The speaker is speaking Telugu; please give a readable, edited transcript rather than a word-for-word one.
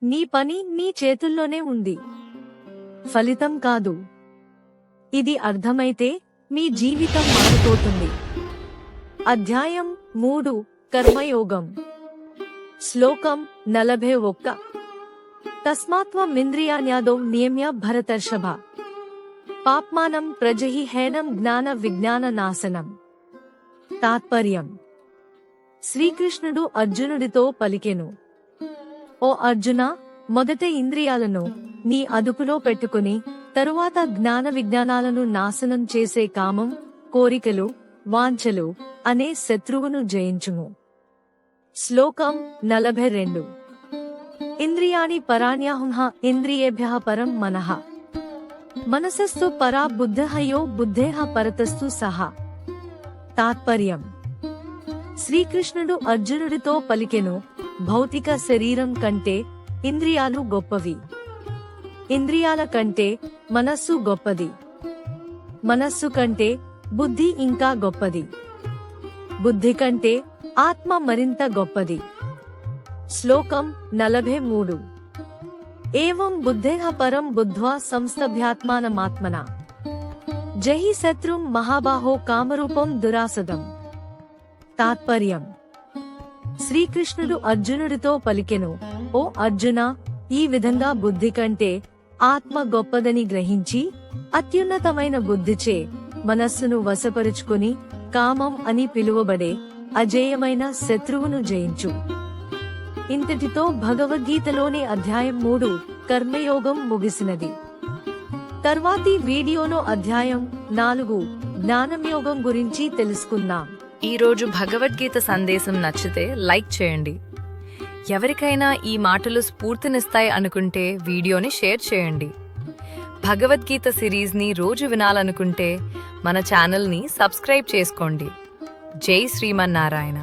నీ పని నీ చేతుల్లోనే ఉంది, ఫలితం కాదు. ఇది అర్థమైతే మీ జీవితం మారిపోతుంది. అధ్యాయం 3 కర్మయోగం. శ్లోకం 41. తస్మాత్త్వమింద్రియాణ్యాదో నియమ్య భరతర్షభ పాప్మానం ప్రజహి హేనం జ్ఞాన విజ్ఞాన నాశనం. తాత్పర్యం. శ్రీకృష్ణుడు అర్జునుడితో పలికెను, ఓ అర్జునా, మొదట ఇంద్రియాలను నీ అదుపులో పెట్టుకుని తరువాత జ్ఞాన విజ్ఞానాలను నాశనం చేసే కామం, కోరికలు, వాంఛలు అనే శత్రువును జయించుము. శ్లోకం 42. ఇంద్రియాణి పరాణ్యాహుః ఇంద్రియేభ్యః పరం మనః మనసస్తు పరా బుద్ధః యో బుద్ధేః పరతస్తు సహ. తాత్పర్యం. శ్రీకృష్ణుడు అర్జునుడితో పలికెను, భౌతిక శరీరం కంటే ఇంద్రియాలు గొప్పవి, ఇంద్రియాల కంటే మనస్సు గొప్పది, మనస్సు కంటే బుద్ధి ఇంకా గొప్పది, బుద్ధి కంటే ఆత్మ మరింత గొప్పది. శ్లోకం 43. ఏవం బుద్ధేః పరం బుద్ధ్వా సంస్తభ్యాత్మానమాత్మనా జహి శత్రుం మహాబాహో కామరూపం దురాసదం. తాత్పర్యం. శ్రీకృష్ణుడు అర్జునుడితో పలికెను, ఓ అర్జునా, ఈ విధంగా బుద్ధి కంటే ఆత్మ గొప్పదని గ్రహించి అత్యున్నతమైన బుద్ధిచే మనస్సును వశపరుచుకుని కామం అని పిలువబడే అజేయమైన శత్రువును జయించు. ఇంతటితో భగవద్గీతలోని అధ్యాయం 3 కర్మయోగం ముగిసినది. తర్వాతి వీడియోలో అధ్యాయం 4 జ్ఞానయోగం గురించి తెలుసుకుందాం. ఈరోజు భగవద్గీత సందేశం నచ్చితే లైక్ చేయండి. ఎవరికైనా ఈ మాటలు స్ఫూర్తినిస్తాయి అనుకుంటే వీడియోని షేర్ చేయండి. భగవద్గీత సిరీస్ని రోజు వినాలనుకుంటే మన ఛానల్ని సబ్స్క్రైబ్ చేసుకోండి. జై శ్రీమన్నారాయణ.